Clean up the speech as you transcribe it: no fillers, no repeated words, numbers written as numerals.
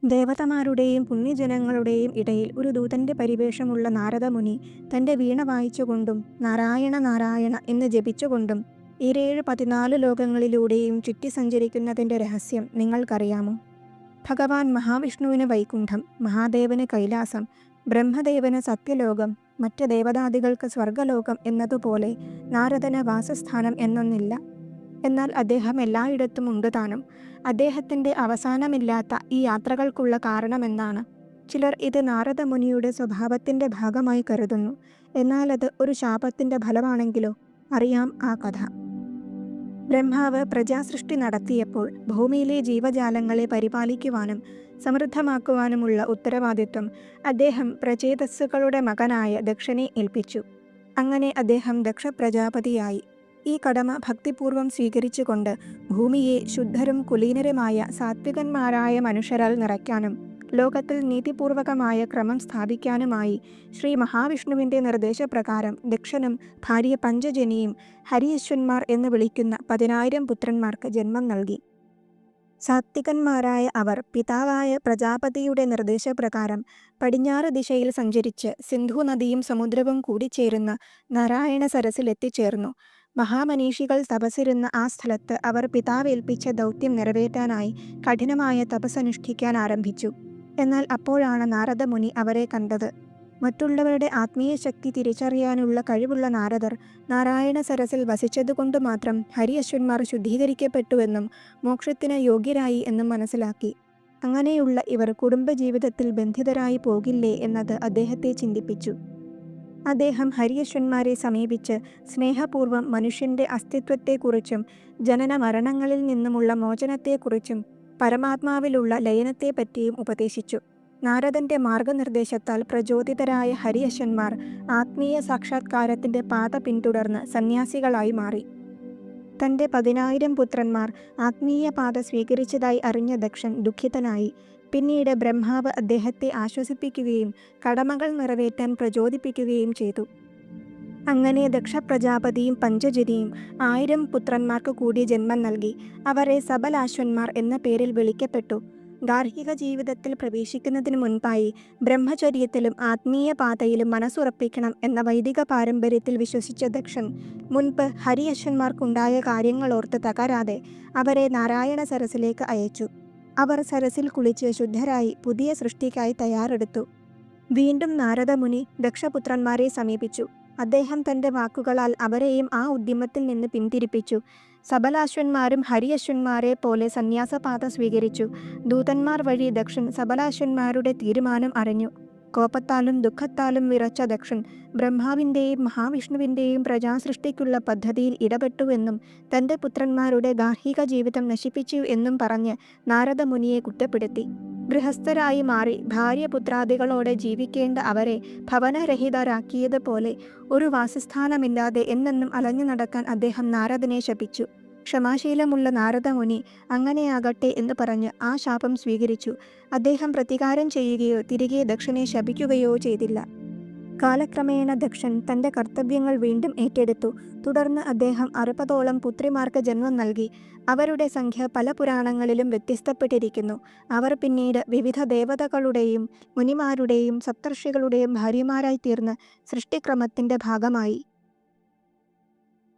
ദേവതമാരുടെയും പുണ്യജനങ്ങളുടെയും ഇടയിൽ ഒരു ദൂതന്റെ പരിവേഷമുള്ള നാരദമുനി തന്റെ വീണ വായിച്ചുകൊണ്ടും നാരായണ നാരായണ എന്ന് ജപിച്ചുകൊണ്ടും 14 ലോകങ്ങളിലൂടെയും ചുറ്റി സഞ്ചരിക്കുന്നതിന്റെ രഹസ്യം നിങ്ങൾക്കറിയാമോ? ഭഗവാൻ മഹാവിഷ്ണുവിന് വൈകുണ്ഠം, മഹാദേവന് കൈലാസം, ബ്രഹ്മദേവന് സത്യലോകം, മറ്റ് ദേവതാദികൾക്ക് സ്വർഗലോകം എന്നതുപോലെ നാരദന് വാസസ്ഥാനം എന്നൊന്നില്ല. എന്നാൽ അദ്ദേഹം എല്ലായിടത്തും ഉണ്ട് താനും. അദ്ദേഹത്തിന്റെ അവസാനമില്ലാത്ത ഈ യാത്രകൾക്കുള്ള കാരണമെന്താണ്? ചിലർ ഇത് നാരദമുനിയുടെ സ്വഭാവത്തിന്റെ ഭാഗമായി കരുതുന്നു. എന്നാൽ അത് ഒരു ശാപത്തിന്റെ ഫലമാണെങ്കിലോ? അറിയാം ആ കഥ. ബ്രഹ്മാവ് പ്രജാസൃഷ്ടി നടത്തിയപ്പോൾ ഭൂമിയിലെ ജീവജാലങ്ങളെ പരിപാലിക്കുവാനും സമൃദ്ധമാക്കുവാനുമുള്ള ഉത്തരവാദിത്വം അദ്ദേഹം പ്രചേതസ്സുകളുടെ മകനായ ദക്ഷനെ ഏൽപ്പിച്ചു. അങ്ങനെ അദ്ദേഹം ദക്ഷ പ്രജാപതിയായി. ഈ കടമ ഭക്തിപൂർവം സ്വീകരിച്ചുകൊണ്ട് ഭൂമിയെ ശുദ്ധരും കുലീനരുമായ സാത്വികന്മാരായ മനുഷ്യരാൽ നിറയ്ക്കാനും ലോകത്തിൽ നീതിപൂർവകമായ ക്രമം സ്ഥാപിക്കാനുമായി ശ്രീ മഹാവിഷ്ണുവിൻ്റെ നിർദ്ദേശപ്രകാരം ദക്ഷനും ഭാര്യ പഞ്ചജനിയും ഹരിയശ്വന്മാർ എന്ന് വിളിക്കുന്ന 10,000 പുത്രന്മാർക്ക് ജന്മം നൽകി. സാത്വികന്മാരായ അവർ പിതാവായ പ്രജാപതിയുടെ നിർദ്ദേശപ്രകാരം പടിഞ്ഞാറ് ദിശയിൽ സഞ്ചരിച്ച് സിന്ധു നദിയും സമുദ്രവും കൂടിച്ചേരുന്ന നാരായണ സരസിൽ എത്തിച്ചേർന്നു. മഹാമനീഷികൾ തപസ്സിരുന്ന ആ സ്ഥലത്ത് അവർ പിതാവേൽപ്പിച്ച ദൗത്യം നിറവേറ്റാനായി കഠിനമായ തപസ്സനുഷ്ഠിക്കാൻ ആരംഭിച്ചു. എന്നാൽ അപ്പോഴാണ് നാരദമുനി അവരെ കണ്ടത്. മറ്റുള്ളവരുടെ ആത്മീയ ശക്തി തിരിച്ചറിയാനുള്ള കഴിവുള്ള നാരദർ നാരായണ സരസിൽ വസിച്ചതുകൊണ്ട് മാത്രം ഹരിയശ്വന്മാർ ശുദ്ധീകരിക്കപ്പെട്ടുവെന്നും മോക്ഷത്തിന് യോഗ്യരായി എന്നും മനസ്സിലാക്കി. അങ്ങനെയുള്ള ഇവർ കുടുംബജീവിതത്തിൽ ബന്ധിതരായി പോകില്ലേ എന്നത് അദ്ദേഹത്തെ ചിന്തിപ്പിച്ചു. അദ്ദേഹം ഹരിയശ്വന്മാരെ സമീപിച്ച് സ്നേഹപൂർവ്വം മനുഷ്യന്റെ അസ്തിത്വത്തെക്കുറിച്ചും ജനന മരണങ്ങളിൽ നിന്നുമുള്ള മോചനത്തെക്കുറിച്ചും പരമാത്മാവിലുള്ള ലയനത്തെപ്പറ്റിയും ഉപദേശിച്ചു. നാരദന്റെ മാർഗനിർദ്ദേശത്താൽ പ്രചോദിതരായ ഹരിയശ്വന്മാർ ആത്മീയ സാക്ഷാത്കാരത്തിന്റെ പാത പിന്തുടർന്ന് സന്യാസികളായി മാറി. തന്റെ 10,000 പുത്രന്മാർ ആത്മീയ പാത സ്വീകരിച്ചതായി അറിഞ്ഞ ദക്ഷൻ ദുഃഖിതനായി. പിന്നീട് ബ്രഹ്മാവ് അദ്ദേഹത്തെ ആശ്വസിപ്പിക്കുകയും കടമകൾ നിറവേറ്റാൻ പ്രചോദിപ്പിക്കുകയും ചെയ്തു. അങ്ങനെ ദക്ഷപ്രജാപതിയും പഞ്ചജനിയും 1000 പുത്രന്മാർക്ക് കൂടി ജന്മം നൽകി. അവരെ സബലാശ്വന്മാർ എന്ന പേരിൽ വിളിക്കപ്പെട്ടു. ഗാർഹിക ജീവിതത്തിൽ പ്രവേശിക്കുന്നതിന് മുൻപായി ബ്രഹ്മചര്യത്തിലും ആത്മീയ പാതയിലും മനസ്സുറപ്പിക്കണം എന്ന വൈദിക പാരമ്പര്യത്തിൽ വിശ്വസിച്ച ദക്ഷൻ മുൻപ് ഹരിയശ്വന്മാർക്കുണ്ടായ കാര്യങ്ങളോർത്ത് തകരാതെ അവരെ നാരായണ സരസിലേക്ക് അയച്ചു. അവർ സരസിൽ കുളിച്ച് ശുദ്ധരായി പുതിയ സൃഷ്ടിക്കായി തയ്യാറെടുത്തു. വീണ്ടും നാരദമുനി ദക്ഷപുത്രന്മാരെ സമീപിച്ചു. അദ്ദേഹം തന്റെ വാക്കുകളാൽ അവരെയും ആ ഉദ്യമത്തിൽ നിന്ന് പിന്തിരിപ്പിച്ചു. സബലാശ്വന്മാരും ഹരിയശ്വന്മാരെ പോലെ സന്യാസപാത സ്വീകരിച്ചു. ദൂതന്മാർ വഴി ദക്ഷൻ സബലാശ്വന്മാരുടെ തീരുമാനം അറിഞ്ഞു. കോപത്താലും ദുഃഖത്താലും വിറച്ച ദക്ഷൻ ബ്രഹ്മാവിൻ്റെയും മഹാവിഷ്ണുവിൻ്റെയും പ്രജാസൃഷ്ടിക്കുള്ള പദ്ധതിയിൽ ഇടപെട്ടുവെന്നും തൻ്റെ പുത്രന്മാരുടെ ഗാർഹിക ജീവിതം നശിപ്പിച്ചു എന്നും പറഞ്ഞ് നാരദമുനിയെ കുറ്റപ്പെടുത്തി. ഗൃഹസ്ഥരായി മാറി ഭാര്യപുത്രാദികളോടെ ജീവിക്കേണ്ട അവരെ ഭവനരഹിതരാക്കിയതുപോലെ ഒരു വാസസ്ഥാനമില്ലാതെ എന്നെന്നും അലഞ്ഞു നടക്കാൻ അദ്ദേഹം നാരദനെ ശപിച്ചു. ക്ഷമാശീലമുള്ള നാരദമുനി അങ്ങനെയാകട്ടെ എന്ന് പറഞ്ഞ് ആ ശാപം സ്വീകരിച്ചു. അദ്ദേഹം പ്രതികാരം ചെയ്യുകയോ തിരികെ ദക്ഷനെ ശപിക്കുകയോ ചെയ്തില്ല. കാലക്രമേണ ദക്ഷൻ തൻ്റെ കർത്തവ്യങ്ങൾ വീണ്ടും ഏറ്റെടുത്തു. തുടർന്ന് അദ്ദേഹം 60ഓളം പുത്രിമാർക്ക് ജന്മം നൽകി. അവരുടെ സംഖ്യ പല പുരാണങ്ങളിലും വ്യത്യസ്തപ്പെട്ടിരിക്കുന്നു. അവർ പിന്നീട് വിവിധ ദേവതകളുടെയും മുനിമാരുടെയും സപ്തർഷികളുടെയും ഭാര്യമാരായി തീർന്ന് സൃഷ്ടിക്രമത്തിൻ്റെ ഭാഗമായി.